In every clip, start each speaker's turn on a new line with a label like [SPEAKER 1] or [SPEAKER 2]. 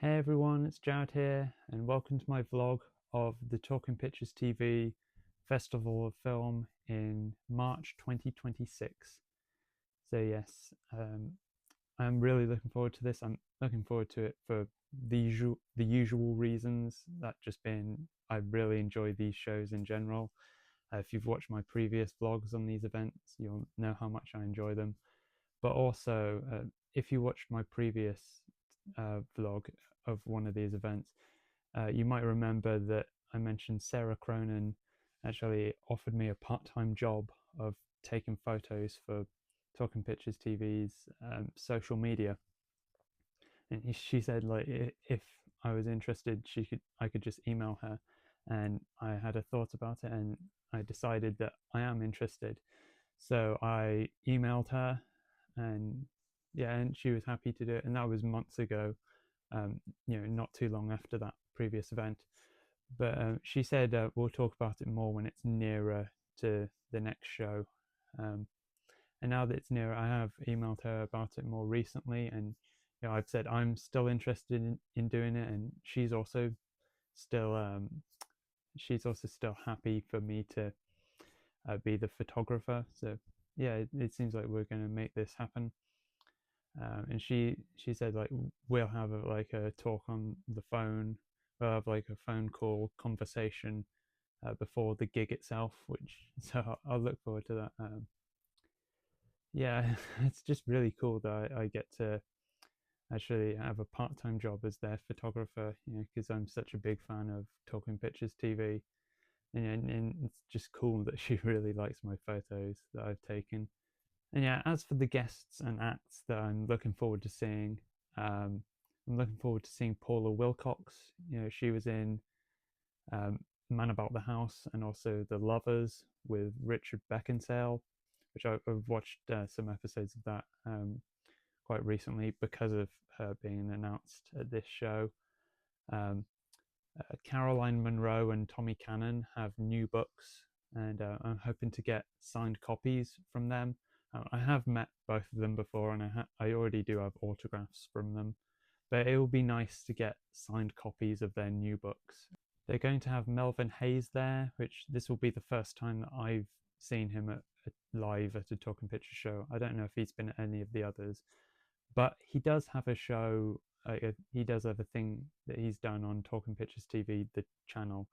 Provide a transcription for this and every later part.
[SPEAKER 1] Hey everyone, it's Jared here, and welcome to my vlog of the Talking Pictures TV Festival of Film in March 2026. So yes, I'm really looking forward to this. I'm looking forward to it for the usual reasons, that just being I really enjoy these shows in general. If you've watched my previous vlogs on these events, you'll know how much I enjoy them. But also, if you watched my previous vlog of one of these events, you might remember that I mentioned Sarah Cronin actually offered me a part-time job of taking photos for Talking Pictures TV's social media, and she said like if I was interested, I could just email her, and I had a thought about it, and I decided that I am interested. So I emailed her, and yeah, and she was happy to do it, and that was months ago. Not too long after that previous event. But she said we'll talk about it more when it's nearer to the next show. Um, and now that it's nearer, I have emailed her about it more recently, and I've said I'm still interested in doing it, and still she's also still happy for me to be the photographer. So yeah, it seems like we're going to make this happen. And she said like we'll have like a talk on the phone. We'll have like a phone call conversation before the gig itself, which so I'll look forward to that. Yeah, it's just really cool that I get to actually have a part-time job as their photographer. Because I'm such a big fan of Talking Pictures TV, and it's just cool that she really likes my photos that I've taken. And yeah, as for the guests and acts that I'm looking forward to seeing, I'm looking forward to seeing Paula Wilcox. She was in um, Man About the House and also The Lovers with Richard Beckinsale, which I've watched some episodes of that quite recently because of her being announced at this show. Um, Caroline Munro and Tommy Cannon have new books, and I'm hoping to get signed copies from them. I have met both of them before, and I already do have autographs from them, but it will be nice to get signed copies of their new books. They're going to have Melvin Hayes there, which this will be the first time that I've seen him live at a Talking Picture show. I don't know if he's been at any of the others, but he does have a show. He does have a thing that he's done on Talking Pictures TV, the channel,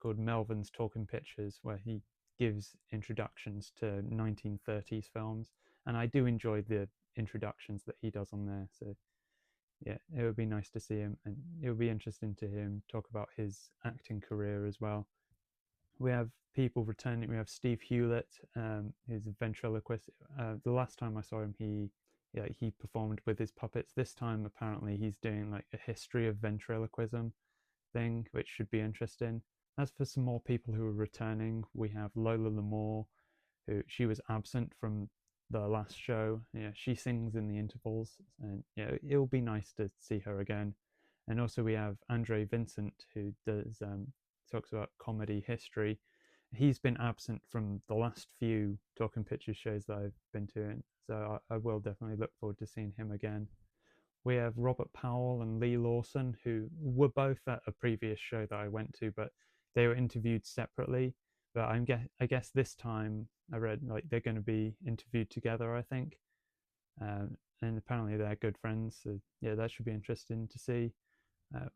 [SPEAKER 1] called Melvin's Talking Pictures, where he gives introductions to 1930s films, and I do enjoy the introductions that he does on there. So yeah, it would be nice to see him, and it would be interesting to hear him talk about his acting career as well. We have people returning. We have Steve Hewlett, who's a ventriloquist. The last time I saw him, he performed with his puppets. This time, apparently, he's doing like a history of ventriloquism thing, which should be interesting. As for some more people who are returning, we have Lola Lamore, who she was absent from the last show. Yeah, she sings in the intervals, and yeah, it'll be nice to see her again. And also we have Andre Vincent, who does talks about comedy history. He's been absent from the last few Talking Pictures shows that I've been to, so I will definitely look forward to seeing him again. We have Robert Powell and Lee Lawson, who were both at a previous show that I went to, but they were interviewed separately. But I guess this time I read like they're going to be interviewed together, I think. And apparently they're good friends. So yeah, that should be interesting to see.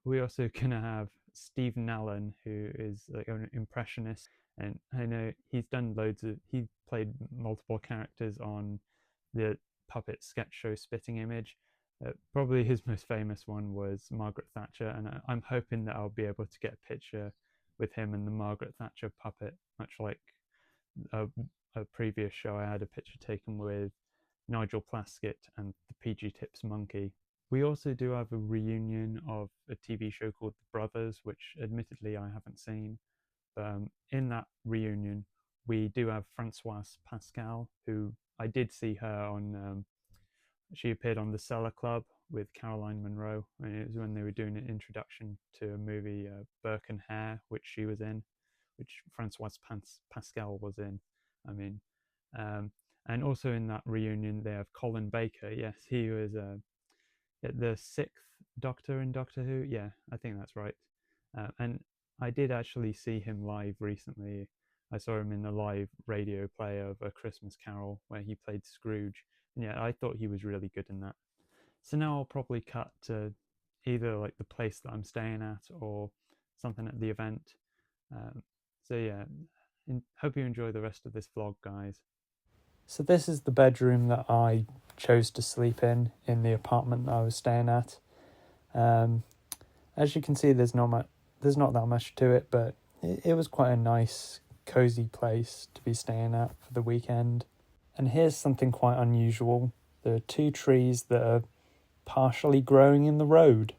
[SPEAKER 1] We also gonna have Stephen Allen, who is like an impressionist, and I know he played multiple characters on the puppet sketch show Spitting Image. Probably his most famous one was Margaret Thatcher, and I'm hoping that I'll be able to get a picture with him and the Margaret Thatcher puppet, much like a, a previous show I had a picture taken with Nigel Plaskett and the PG Tips monkey. We also do have a reunion of a TV show called The Brothers, which admittedly I haven't seen. But in that reunion, we do have Francoise Pascal, who I did see her on. She appeared on The Cellar Club with Caroline Munro, and it was when they were doing an introduction to a movie, Burke and Hare, which she was in, which Francoise Pascal was in. I mean, um, and also in that reunion, they have Colin Baker. Yes, he was the sixth Doctor in Doctor Who. Yeah, I think that's right. And I did actually see him live recently. I saw him in the live radio play of A Christmas Carol where he played Scrooge. And yeah, I thought he was really good in that. So now I'll probably cut to either like the place that I'm staying at or something at the event. Um, so yeah, hope you enjoy the rest of this vlog, guys. So this is the bedroom that I chose to sleep in the apartment that I was staying at. Um, as you can see, there's not that much to it, but it was quite a nice, cozy place to be staying at for the weekend. And here's something quite unusual. There are two trees that are partially growing in the road.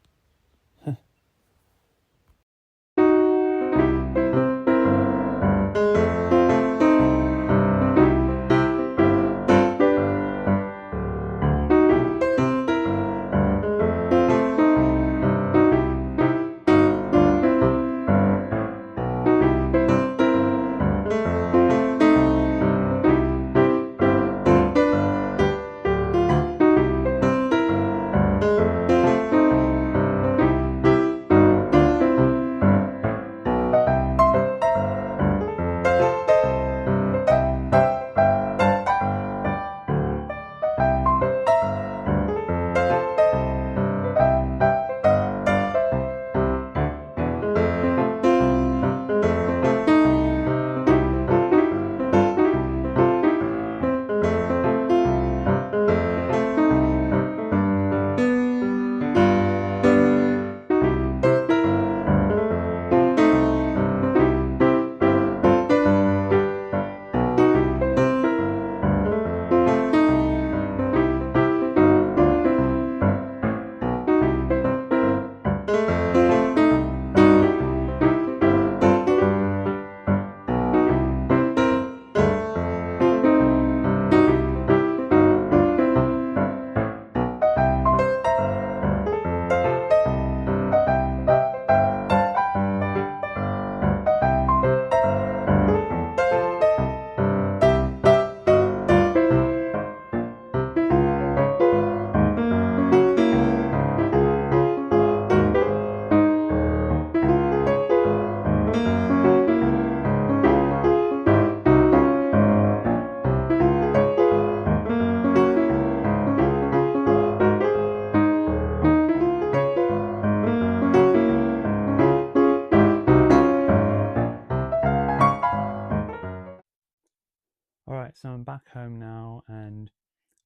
[SPEAKER 1] All right, so I'm back home now, and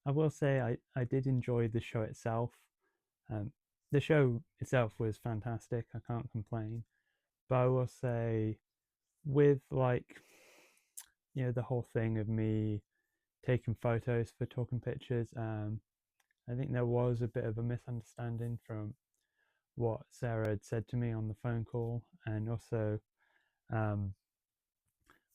[SPEAKER 1] I will say I did enjoy the show itself. Um, the show itself was fantastic. I can't complain. But I will say, with like, the whole thing of me taking photos for talking pictures, I think there was a bit of a misunderstanding from what Sarah had said to me on the phone call, and also, um,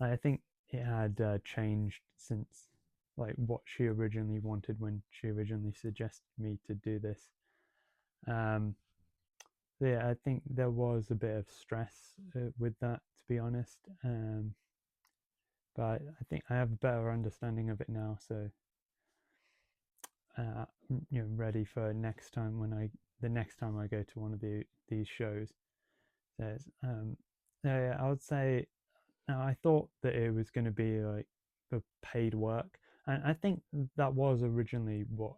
[SPEAKER 1] I think it had changed since like what she originally wanted when she originally suggested me to do this. Um, so yeah, I think there was a bit of stress with that, to be honest. But I think I have a better understanding of it now, so ready for next time the next time I go to one of these shows. There's yeah, I would say now I thought that it was going to be like for paid work, and I think that was originally what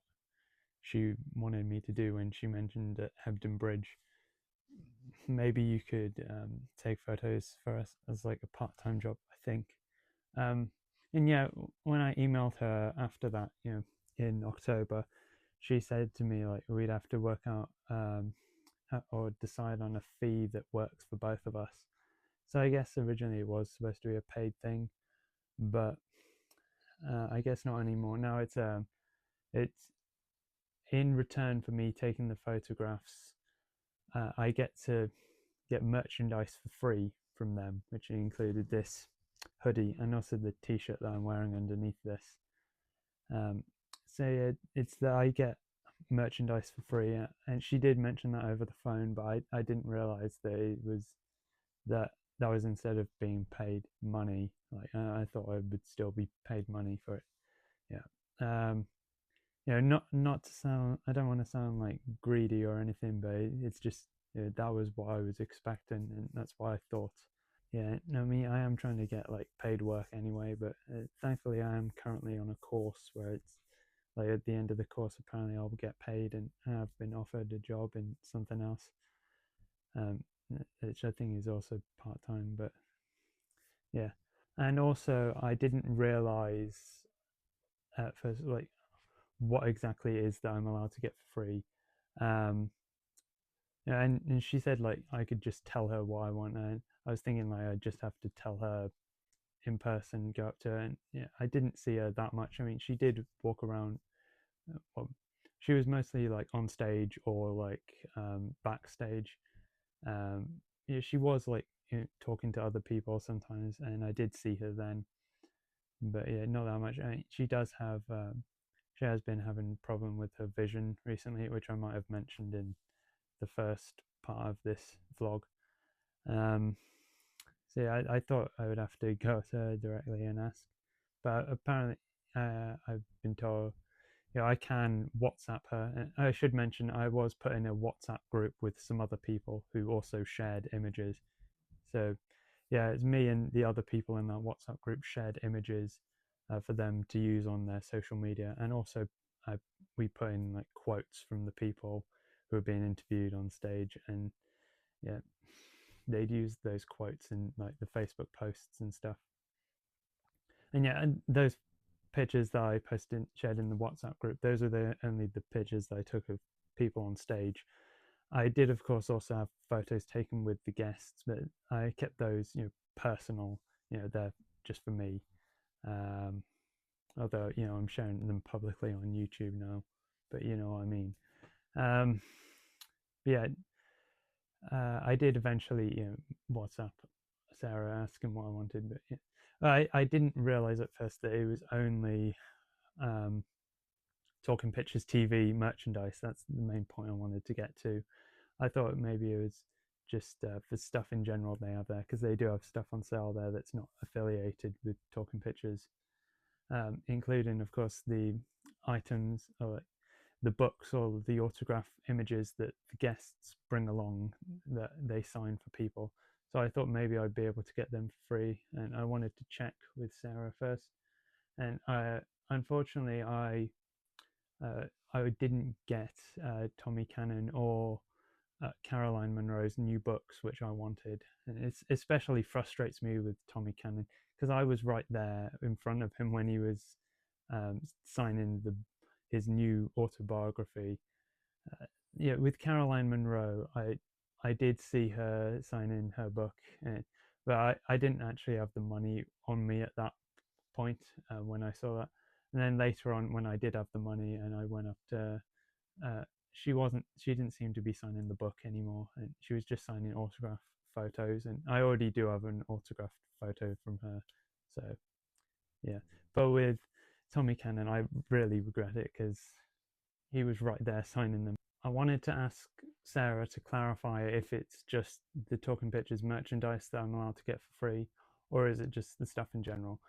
[SPEAKER 1] she wanted me to do when she mentioned at Hebden Bridge. Maybe you could take photos for us as like a part-time job, I think. Um, and yeah, when I emailed her after that, in October, she said to me like we'd have to work out or decide on a fee that works for both of us. So I guess originally it was supposed to be a paid thing, but I guess not anymore. Now it's in return for me taking the photographs. I get to get merchandise for free from them, which included this hoodie and also the t-shirt that I'm wearing underneath this. Um, so yeah, it's that I get merchandise for free, and she did mention that over the phone, but I didn't realize that it was that that was instead of being paid money. Like I thought I would still be paid money for it. Yeah. not to sound, I don't want to sound like greedy or anything, but it's just, that was what I was expecting, and that's what I thought. Yeah, no, me, I am trying to get like paid work anyway, but thankfully I am currently on a course where it's like at the end of the course, apparently I'll get paid, and I've been offered a job in something else, um, which I think is also part time, but yeah. And also, I didn't realize at first, like, what exactly it is that I'm allowed to get for free. Um, yeah, and she said like I could just tell her what I want, and I was thinking like I just have to tell her in person, go up to her, and yeah, I didn't see her that much. I mean, she did walk around. Well, she was mostly like on stage or like backstage. Um, yeah, she was like talking to other people sometimes, and I did see her then. But yeah, not that much. I mean, she does have. She has been having a problem with her vision recently, which I might have mentioned in the first part of this vlog. Um, so yeah, I thought I would have to go to her directly and ask, but apparently I've been told, I can WhatsApp her. And I should mention I was put in a WhatsApp group with some other people who also shared images. So yeah, it's me and the other people in that WhatsApp group shared images for them to use on their social media, and also uh, we put in like quotes from the people who are being interviewed on stage, and yeah, they'd use those quotes in like the Facebook posts and stuff. And yeah, and those pictures that I posted shared in the WhatsApp group, those are the only the pictures that I took of people on stage. I did, of course, also have photos taken with the guests, but I kept those, personal. They're just for me. Um, Although, I'm sharing them publicly on YouTube now, but you know what I mean. Um, yeah, I did eventually, WhatsApp Sarah asking what I wanted, but yeah. I didn't realize at first that it was only um, Talking Pictures TV merchandise. That's the main point I wanted to get to. I thought maybe it was just for stuff in general they have there, because they do have stuff on sale there that's not affiliated with Talking Pictures, including, of course, the items or the books or the autograph images that the guests bring along that they sign for people. So I thought maybe I'd be able to get them for free, and I wanted to check with Sarah first. And unfortunately, uh, I didn't get Tommy Cannon or Caroline Munro's new books, which I wanted. And it especially frustrates me with Tommy Cannon because I was right there in front of him when he was signing his new autobiography. Uh, yeah, with Caroline Munro, I did see her sign in her book, but I didn't actually have the money on me at that point when I saw that. And then later on, when I did have the money, and I went up to, uh, she didn't seem to be signing the book anymore, and she was just signing autograph photos. And I already do have an autographed photo from her, so yeah. But with Tommy Cannon, I really regret it because he was right there signing them. I wanted to ask Sarah to clarify if it's just the Talking Pictures merchandise that I'm allowed to get for free, or is it just the stuff in general?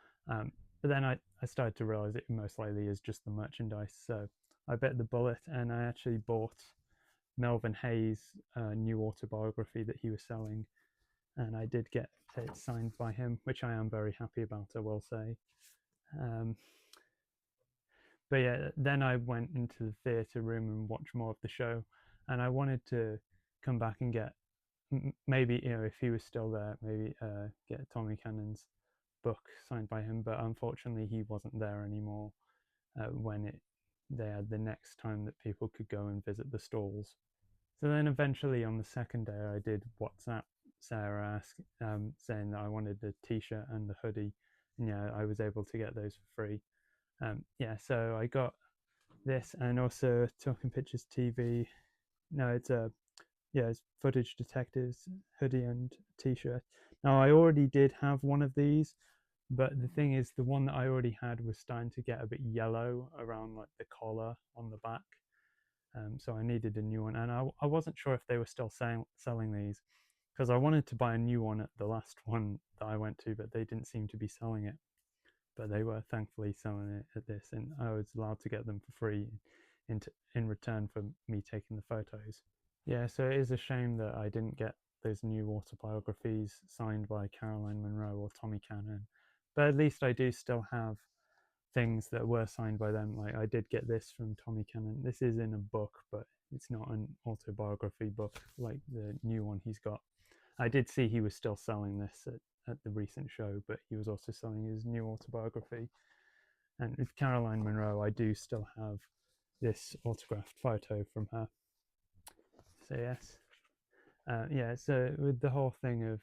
[SPEAKER 1] But then I started to realize it most likely is just the merchandise. So I bet the bullet, and I actually bought Melvin Hayes' new autobiography that he was selling, and I did get it signed by him, which I am very happy about, I will say. Um, but yeah, then I went into the theatre room and watched more of the show, and I wanted to come back and get maybe, if he was still there, maybe get Tommy Cannon's book signed by him. But unfortunately, he wasn't there anymore when they had the next time that people could go and visit the stalls. So then eventually on the second day, I did WhatsApp Sarah saying that I wanted the T-shirt and the hoodie, and yeah, I was able to get those for free. Yeah, so I got this, and also Talking Pictures TV. No, it's a yeah, it's Footage Detectives hoodie and T-shirt. Now I already did have one of these, but the thing is, the one that I already had was starting to get a bit yellow around like the collar on the back. So I needed a new one, and I wasn't sure if they were still selling these because I wanted to buy a new one at the last one that I went to, but they didn't seem to be selling it. but they were thankfully selling it at this, and I was allowed to get them for free in return for me taking the photos. Yeah, so it is a shame that I didn't get those new autobiographies signed by Caroline Munro or Tommy Cannon, but at least I do still have things that were signed by them. Like I did get this from Tommy Cannon. This is in a book, but it's not an autobiography book like the new one he's got. I did see he was still selling this at the recent show, but he was also selling his new autobiography. And with Caroline Munro, I do still have this autographed photo from her. So yes, yeah. So with the whole thing of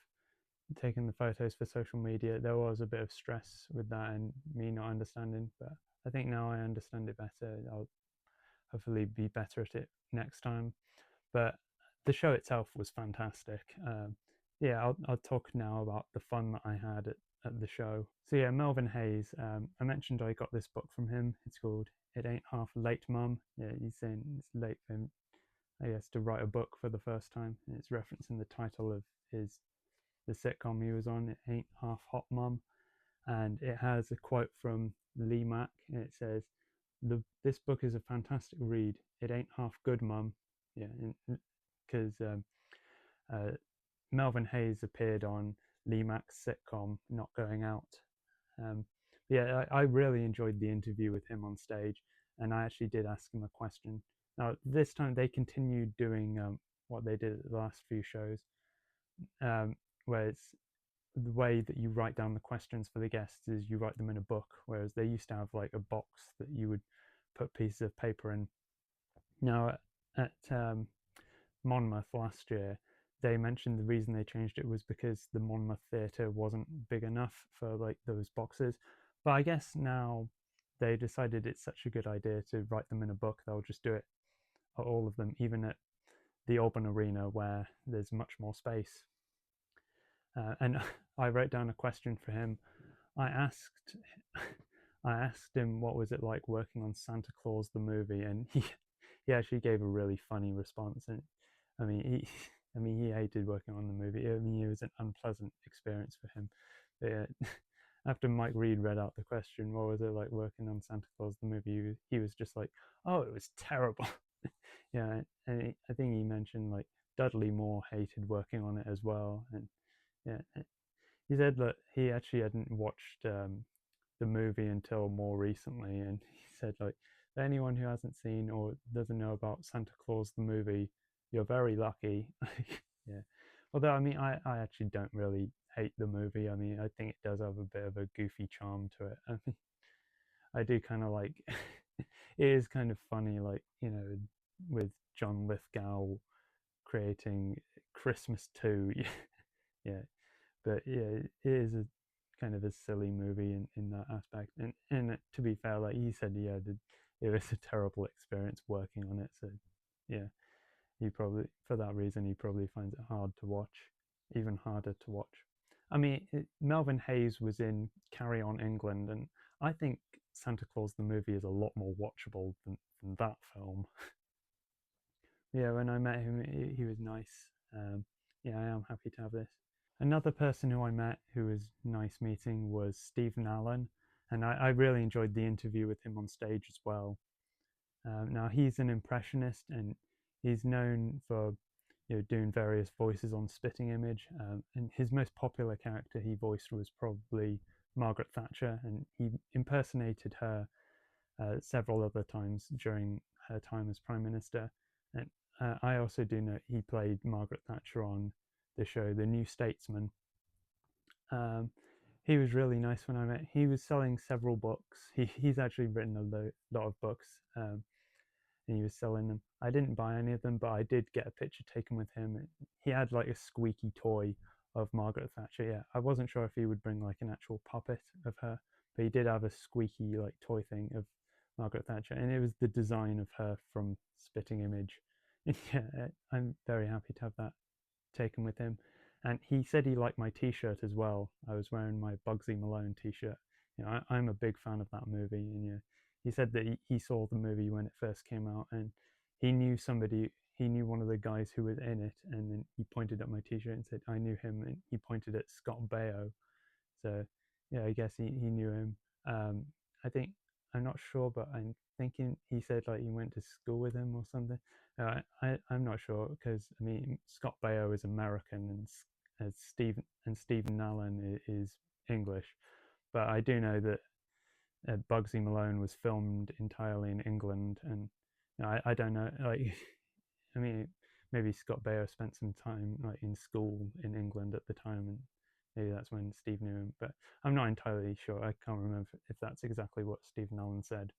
[SPEAKER 1] taking the photos for social media, there was a bit of stress with that and me not understanding. But I think now I understand it better. I'll hopefully be better at it next time. But the show itself was fantastic. Yeah, I'll talk now about the fun that I had at the show. So yeah, Melvin Hayes. I mentioned I got this book from him. It's called "It Ain't Half Late, Mum." Yeah, he's saying it's late for him, I guess, to write a book for the first time. And it's referencing the title of the sitcom he was on. It ain't half hot, Mum, and it has a quote from Lee Mack, and it says, "This book is a fantastic read. It ain't half good, Mum." Yeah, because uh, Melvin Hayes appeared on Lee Mack's sitcom Not Going Out. Yeah, I really enjoyed the interview with him on stage, and I actually did ask him a question. Now, this time they continued doing what they did at the last few shows, where it's the way that you write down the questions for the guests is you write them in a book, whereas they used to have like a box that you would put pieces of paper in. Now, at Monmouth last year, they mentioned the reason they changed it was because the Monmouth Theatre wasn't big enough for like those boxes. But I guess now they decided it's such a good idea to write them in a book, they'll just do it at all of them, even at the Auburn Arena where there's much more space. And I wrote down a question for him. I asked, I asked him what was it like working on Santa Claus the movie, and he actually gave a really funny response. And I mean, he hated working on the movie. I mean, it was an unpleasant experience for him. But yeah, after Mike Reed read out the question, what was it like working on Santa Claus the movie? He was just like, "Oh, it was terrible." Yeah, and I think he mentioned like Dudley Moore hated working on it as well, and yeah, he said that he actually hadn't watched the movie until more recently, and he said like, for anyone who hasn't seen or doesn't know about Santa Claus the movie, you're very lucky. Yeah. Although I mean, I actually don't really hate the movie. I mean, I think it does have a bit of a goofy charm to it. I mean, I do kind of like. It is kind of funny, like with John Lithgow creating Christmas 2. Yeah, but yeah, it is a kind of a silly movie in that aspect. And to be fair, like he said, yeah, it was a terrible experience working on it. So yeah, he probably for that reason he probably finds it hard to watch, even harder to watch. I mean, Melvin Hayes was in Carry On England, and I think Santa Claus the movie is a lot more watchable than that film. Yeah, when I met him, he was nice. Yeah, I am happy to have this. Another person who I met who was nice meeting was Stephen Allen, and I really enjoyed the interview with him on stage as well. Now he's an impressionist, and he's known for doing various voices on Spitting Image. And his most popular character he voiced was probably Margaret Thatcher, and he impersonated her several other times during her time as Prime Minister. And I also do know he played Margaret Thatcher on the show The New Statesman. Um, he was really nice when I met. He was selling several books. He's actually written a lot of books, and he was selling them. I didn't buy any of them, but I did get a picture taken with him. He had like a squeaky toy of Margaret Thatcher. Yeah, I wasn't sure if he would bring like an actual puppet of her, but he did have a squeaky like toy thing of Margaret Thatcher, and it was the design of her from Spitting Image. Yeah, I'm very happy to have that taken with him. And he said he liked my T-shirt as well. I was wearing my Bugsy Malone T-shirt. I'm a big fan of that movie, and he said that he saw the movie when it first came out, and he knew somebody. He knew one of the guys who was in it, and then he pointed at my T-shirt and said, "I knew him," and he pointed at Scott Baio. So yeah, I guess he knew him. Um, I think I'm not sure, but I'm thinking he said like he went to school with him or something. I'm not sure because I mean Scott Baio is American and Stephen Allen is English, but I do know that Bugsy Malone was filmed entirely in England, and I don't know like I mean maybe Scott Baio spent some time like in school in England at the time, and maybe that's when Steve knew him, but I'm not entirely sure. I can't remember if that's exactly what Stephen Allen said.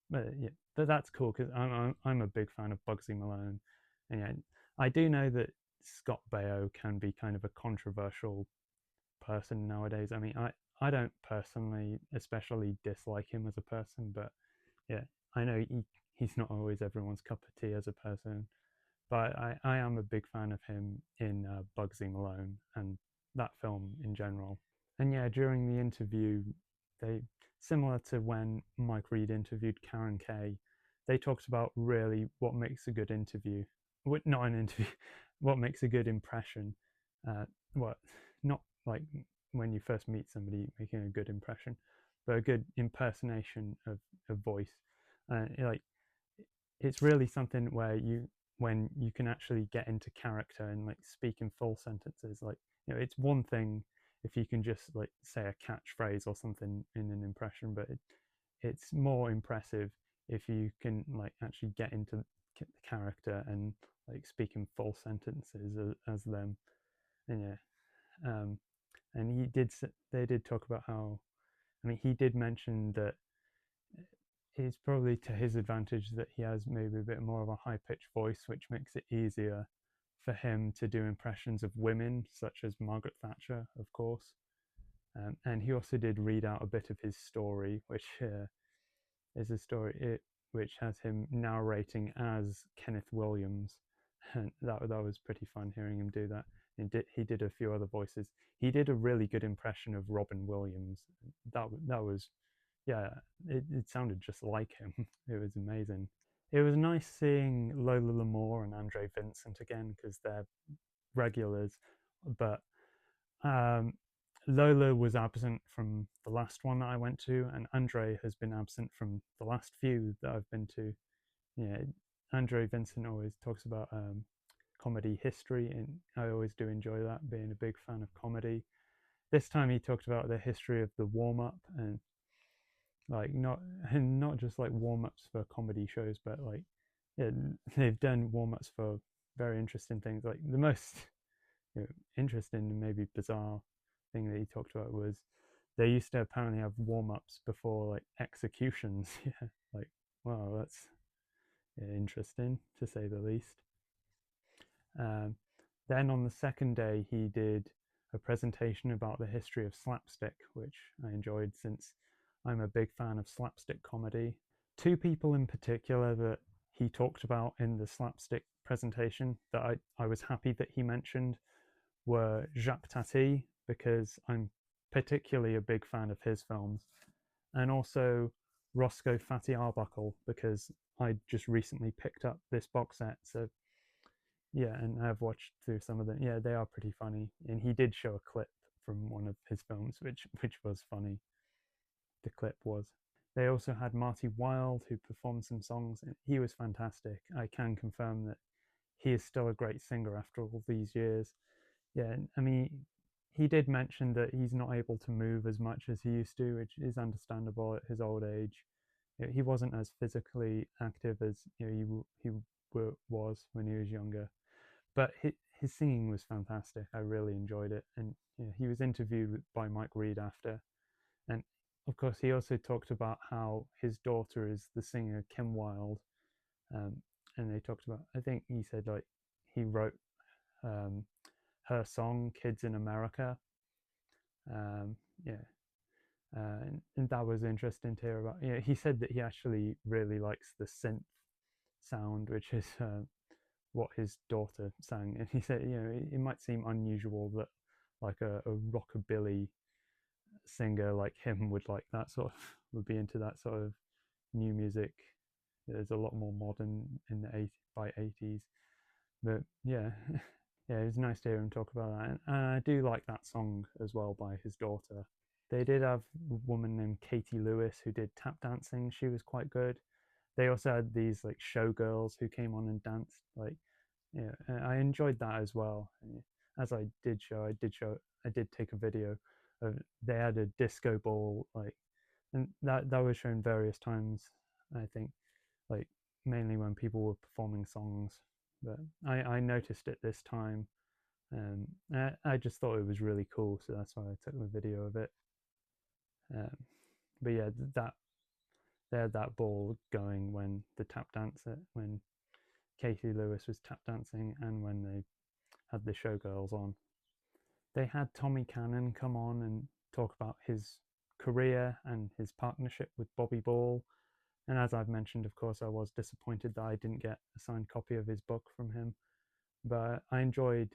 [SPEAKER 1] But yeah, that's cool because I'm a big fan of Bugsy Malone, and yeah, I do know that Scott Baio can be kind of a controversial person nowadays. I mean, I don't personally especially dislike him as a person, but yeah, I know he's not always everyone's cup of tea as a person. But I am a big fan of him in Bugsy Malone and that film in general. And yeah, during the interview, they similar to when Mike Reed interviewed Karen Kay, they talked about really what makes a good interview. Not an interview, what makes a good impression. What not like when you first meet somebody making a good impression, but a good impersonation of a voice. Like it's really something where you when you can actually get into character and like speak in full sentences. Like it's one thing if you can just like say a catchphrase or something in an impression, but it's more impressive if you can like actually get into the character and like speak in full sentences as them. And yeah, and they did talk about how I mean he did mention that it's probably to his advantage that he has maybe a bit more of a high pitched voice, which makes it easier for him to do impressions of women, such as Margaret Thatcher, of course. And he also did read out a bit of his story, which is a story which has him narrating as Kenneth Williams. And that was pretty fun hearing him do that. He did a few other voices. He did a really good impression of Robin Williams. That was yeah, it sounded just like him. It was amazing. It was nice seeing Lola Lamore and Andre Vincent again because they're regulars, but um, Lola was absent from the last one that I went to, and Andre has been absent from the last few that I've been to. Yeah, Andre Vincent always talks about comedy history, and I always do enjoy that, being a big fan of comedy. This time he talked about the history of the warm up and like not and not just like warm-ups for comedy shows, but like yeah, they've done warm-ups for very interesting things. Like the most you know, interesting and maybe bizarre thing that he talked about was they used to apparently have warm-ups before like executions. Yeah, like wow, that's yeah, interesting to say the least. um, then on the second day he did a presentation about the history of slapstick, which I enjoyed since I'm a big fan of slapstick comedy. Two people in particular that he talked about in the slapstick presentation that I was happy that he mentioned were Jacques Tati, because I'm particularly a big fan of his films, and also Roscoe Fatty Arbuckle, because I just recently picked up this box set. So yeah, and I've watched through some of them. Yeah, they are pretty funny. And he did show a clip from one of his films, which was funny. The clip was. They also had Marty Wilde, who performed some songs, and he was fantastic. I can confirm that he is still a great singer after all these years. Yeah, I mean, he did mention that he's not able to move as much as he used to, which is understandable at his old age. He wasn't as physically active as was when he was younger, but his singing was fantastic. I really enjoyed it, and he was interviewed by Mike Reed after, and of course he also talked about how his daughter is the singer Kim Wilde, um, and they talked about. I think he said like he wrote um, her song "Kids in America." Yeah, and that was interesting to hear about. He said that he actually really likes the synth sound, which is what his daughter sang, and he said it might seem unusual that like a rockabilly singer like him would like that sort of would be into that sort of new music. There's a lot more modern in the by 80s, but yeah. Yeah, it was nice to hear him talk about that, and I do like that song as well by his daughter. They did have a woman named Katie Lewis who did tap dancing. She was quite good. They also had these like showgirls who came on and danced. Like, yeah, I enjoyed that as well. As I did take a video of, they had a disco ball, like, and that was shown various times. I think, like, mainly when people were performing songs. But I noticed it this time. I just thought it was really cool, so that's why I took the video of it. Um, but yeah, that they had that ball going when the tap dancer, when Katie Lewis was tap dancing, and when they had the showgirls on. They had Tommy Cannon come on and talk about his career and his partnership with Bobby Ball. And as I've mentioned, of course, I was disappointed that I didn't get a signed copy of his book from him. But I enjoyed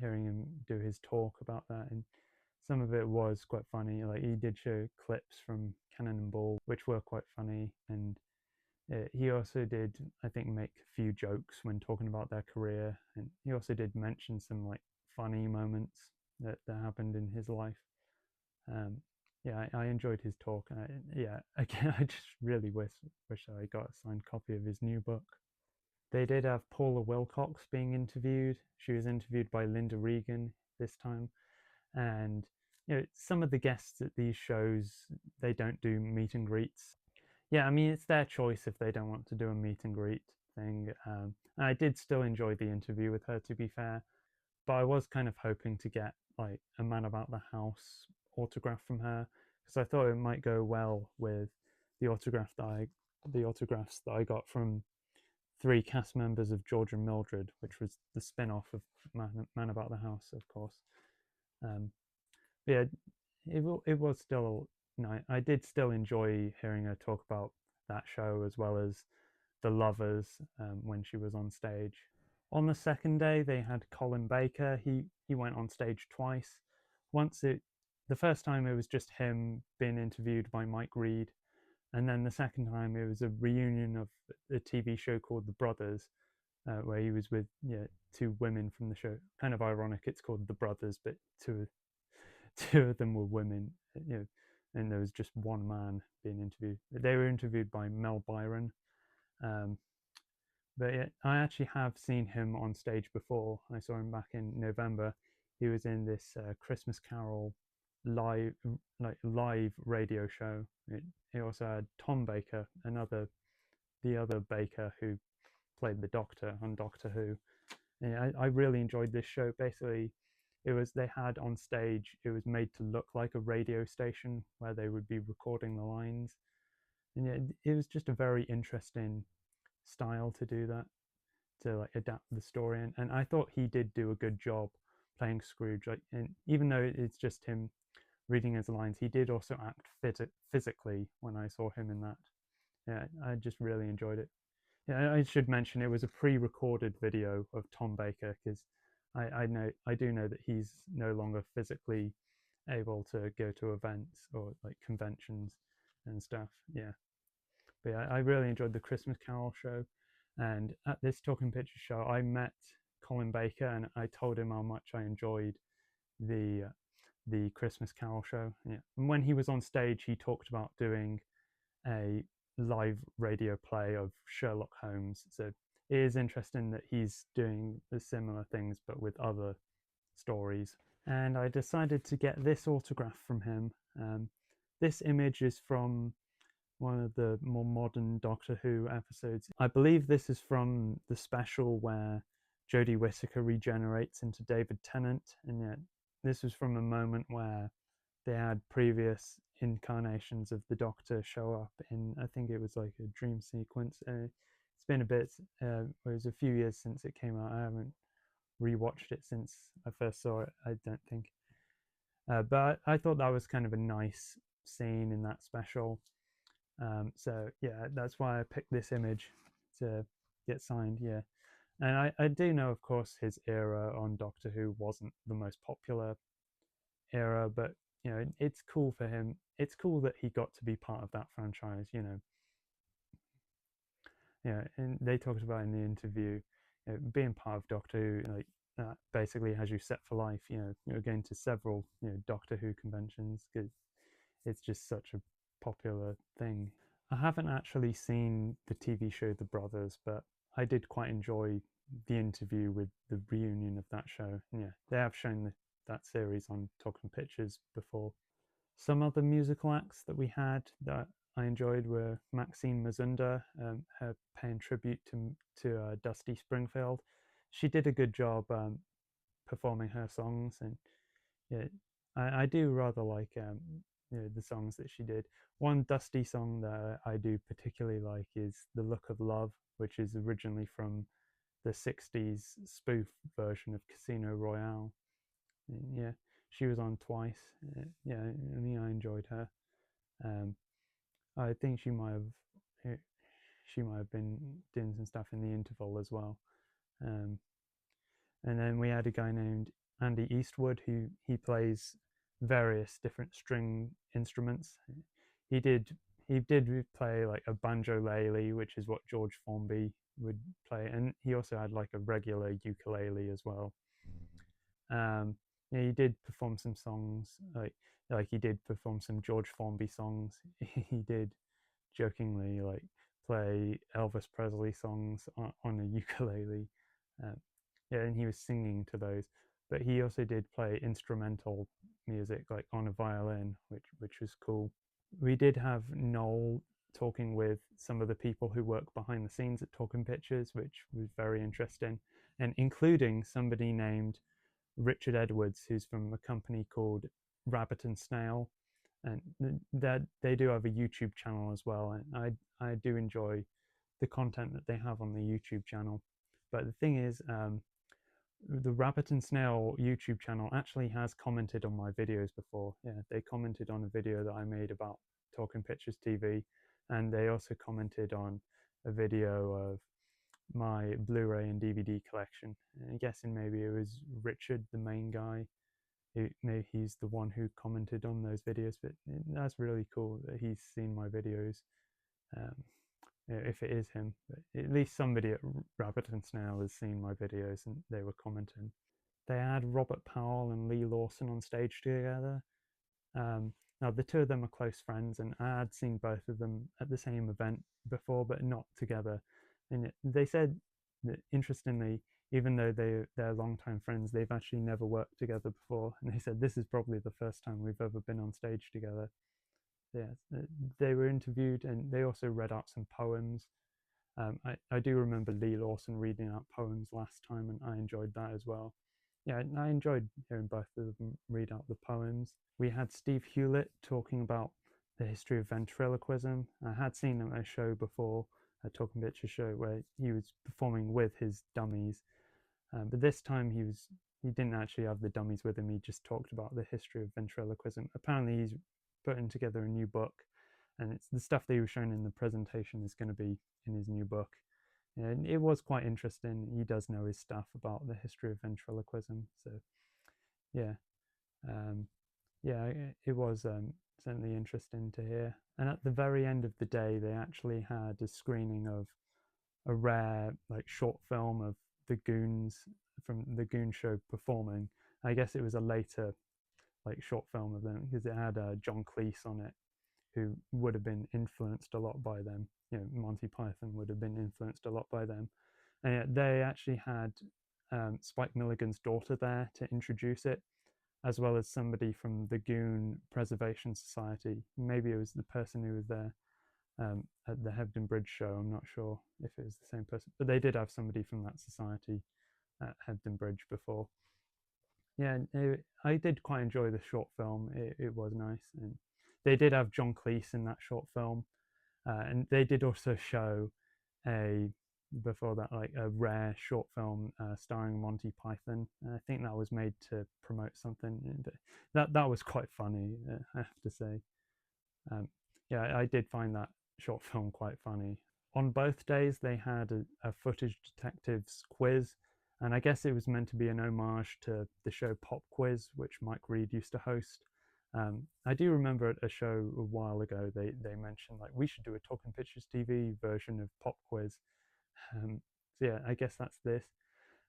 [SPEAKER 1] hearing him do his talk about that. And some of it was quite funny. Like, he did show clips from Cannon and Ball, which were quite funny. And he also did, I think, make a few jokes when talking about their career. And he also did mention some like funny moments that happened in his life. Um, yeah, I enjoyed his talk. And yeah, again, I just really wish I got a signed copy of his new book. They did have Paula Wilcox being interviewed. She was interviewed by Linda Regan this time. And some of the guests at these shows, they don't do meet and greets. Yeah, I mean, it's their choice if they don't want to do a meet and greet thing. And I did still enjoy the interview with her, to be fair, but I was kind of hoping to get like a Man About the House autograph from her, because I thought it might go well with the the autographs that I got from three cast members of George and Mildred, which was the spin-off of Man About the House, of course. Um, yeah, it was still, I did still enjoy hearing her talk about that show, as well as the Lovers, when she was on stage. On the second day, they had Colin Baker. He went on stage twice. The first time it was just him being interviewed by Mike Reed, and then the second time it was a reunion of a TV show called The Brothers, where he was with, yeah, two women from the show. Kind of ironic, it's called The Brothers, but two of them were women, and there was just one man being interviewed. They were interviewed by Mel Byron. Um, but yeah, I actually have seen him on stage before. I saw him back in November. He was in this Christmas Carol live live radio show. He also had Tom Baker, the other Baker who played the Doctor on Doctor Who. And I really enjoyed this show. Basically, they had on stage, it was made to look like a radio station where they would be recording the lines, and it was just a very interesting style to do that, to like adapt the story. And I thought he did do a good job playing Scrooge. Like, and even though it's just him reading his lines, he did also act physically when I saw him in that. Yeah, I just really enjoyed it. Yeah, I should mention it was a pre-recorded video of Tom Baker, because I do know that he's no longer physically able to go to events or like conventions and stuff. Yeah, but yeah, I really enjoyed the Christmas Carol show, and at this Talking Pictures show, I met Colin Baker and I told him how much I enjoyed the Christmas Carol show. Yeah, and when he was on stage, he talked about doing a live radio play of Sherlock Holmes. So it is interesting that he's doing the similar things but with other stories. And I decided to get this autograph from him. This image is from one of the more modern Doctor Who episodes. I believe this is from the special where Jodie Whittaker regenerates into David Tennant, and yet this was from a moment where they had previous incarnations of the Doctor show up in, I think it was like a dream sequence. It's been a bit, it was a few years since it came out. I haven't rewatched it since I first saw it, I don't think. But I thought that was kind of a nice scene in that special. So yeah, that's why I picked this image to get signed. Yeah, and I do know, of course, his era on Doctor Who wasn't the most popular era, but it's cool for him. It's cool that he got to be part of that franchise. Yeah, and they talked about in the interview, being part of Doctor Who. Like, basically has you set for life. You're going to several Doctor Who conventions because it's just such a popular thing. I haven't actually seen the TV show The Brothers, but I did quite enjoy the interview with the reunion of that show. And yeah, they have shown that series on Talking Pictures before. Some other musical acts that we had that I enjoyed were Maxine Mazunda, her paying tribute to Dusty Springfield. She did a good job performing her songs, and yeah, I do rather like the songs that she did. One Dusty song that I do particularly like is "The Look of Love," which is originally from the '60s spoof version of Casino Royale. And yeah, she was on twice. Yeah, I mean I enjoyed her. Um, I think she might have been doing some stuff in the interval as well. Um, and then we had a guy named Andy Eastwood who he plays various different string instruments. He did he did play like a banjo-lele, which is what George Formby would play, and he also had like a regular ukulele as well. Um, yeah, he did perform some songs, like he did perform some George Formby songs. He did jokingly like play Elvis Presley songs on a ukulele. Um, yeah, and he was singing to those. But he also did play instrumental music like on a violin, which was cool. We did have Noel talking with some of the people who work behind the scenes at Talking Pictures, which was very interesting, and including somebody named Richard Edwards, who's from a company called Rabbit and Snail, and that they do have a YouTube channel as well. And I do enjoy the content that they have on the YouTube channel. But the thing is, the Rabbit and Snail YouTube channel actually has commented on my videos before. Yeah, they commented on a video that I made about Talking Pictures TV, and they also commented on a video of my Blu-ray and DVD collection. And I'm guessing maybe it was Richard, the main guy, who maybe he's the one who commented on those videos. But that's really cool that he's seen my videos. Um, if it is him, but at least somebody at Rabbit and Snail has seen my videos and they were commenting. They had Robert Powell and Lee Lawson on stage together. Now, the two of them are close friends, and I had seen both of them at the same event before, but not together. And they said that, interestingly, even though they're longtime friends, they've actually never worked together before. And they said this is probably the first time we've ever been on stage together. Yeah, they were interviewed, and they also read out some poems. I do remember Lee Lawson reading out poems last time, and I enjoyed that as well. Yeah, I enjoyed hearing both of them read out the poems. We had Steve Hewlett talking about the history of ventriloquism. I had seen him at a show before, a Talking Picture show, where he was performing with his dummies. But this time he didn't actually have the dummies with him. He just talked about the history of ventriloquism. Apparently, he's putting together a new book, and it's the stuff that he was shown in the presentation is going to be in his new book. And it was quite interesting. He does know his stuff about the history of ventriloquism. So, yeah, um, yeah, it was certainly interesting to hear. And at the very end of the day, they actually had a screening of a rare, like, short film of the Goons from the Goon Show performing. I guess it was a later, like, short film of them because it had John Cleese on it, who would have been influenced a lot by them. Monty Python would have been influenced a lot by them. And yet they actually had Spike Milligan's daughter there to introduce it, as well as somebody from the Goon Preservation Society. Maybe it was the person who was there at the Hebden Bridge show. I'm not sure if it was the same person, but they did have somebody from that society at Hebden Bridge before. Yeah, I did quite enjoy the short film. It was nice, and they did have John Cleese in that short film, and they did also show a before that like a rare short film starring Monty Python. I think that was made to promote something. And that was quite funny, I have to say. Yeah, I did find that short film quite funny. On both days, they had a footage detectives quiz, and I guess it was meant to be an homage to the show Pop Quiz, which Mike Reed used to host. I do remember at a show a while ago they mentioned like we should do a Talking Pictures TV version of Pop Quiz. So yeah, I guess that's this.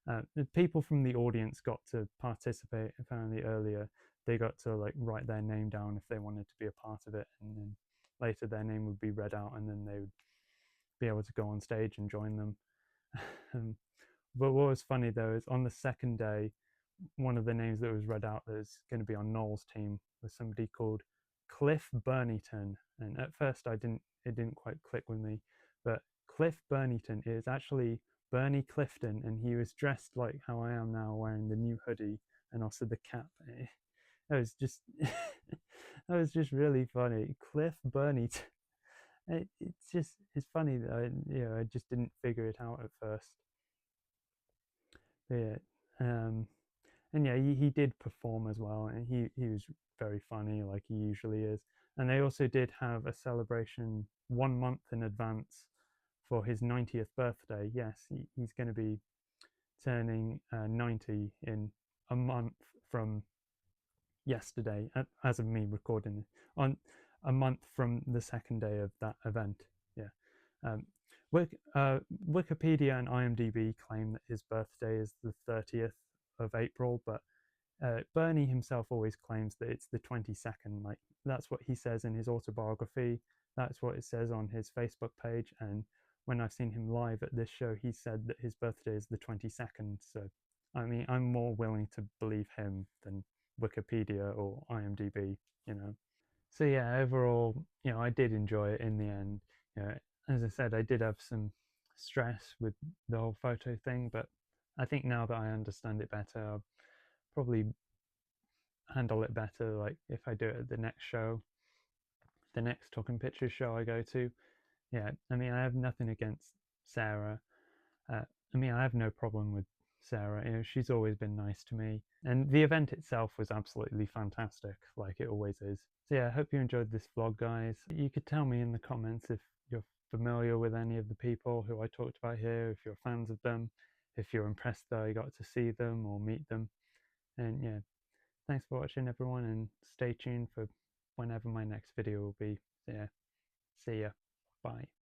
[SPEAKER 1] The people from the audience got to participate apparently earlier. They got to like write their name down if they wanted to be a part of it, and then later their name would be read out, and then they would be able to go on stage and join them. um, but what was funny though is on the second day, one of the names that was read out that was going to be on Noel's team was somebody called Cliff Burneyton. And at first it didn't quite click with me, but Cliff Burneyton is actually Bernie Clifton, and he was dressed like how I am now, wearing the new hoodie and also the cap. It was just that was just really funny. Cliff Burneyton. It's funny that I just didn't figure it out at first. But yeah, and yeah, he did perform as well, and he was very funny like he usually is. And they also did have a celebration 1 month in advance for his 90th birthday. Yes, he's going to be turning 90 in a month from yesterday, as of me recording it, on a month from the second day of that event. Yeah. Um, Wikipedia and IMDb claim that his birthday is the 30th of April, but Bernie himself always claims that it's the 22nd. Like that's what he says in his autobiography. That's what it says on his Facebook page. And when I've seen him live at this show, he said that his birthday is the 22nd. So, I mean, I'm more willing to believe him than Wikipedia or IMDb, you know. So yeah, overall, I did enjoy it in the end. As I said, I did have some stress with the whole photo thing, but I think now that I understand it better, I'll probably handle it better. Like if I do it at the next show, the next Talking Pictures show I go to. Yeah, I mean, I have nothing against Sarah. Uh, I mean, I have no problem with Sarah. She's always been nice to me, and the event itself was absolutely fantastic, like it always is. So yeah, I hope you enjoyed this vlog, guys. You could tell me in the comments if you're familiar with any of the people who I talked about here, if you're fans of them, if you're impressed that I got to see them or meet them. And yeah, thanks for watching, everyone, and stay tuned for whenever my next video will be. So yeah, see ya. Bye.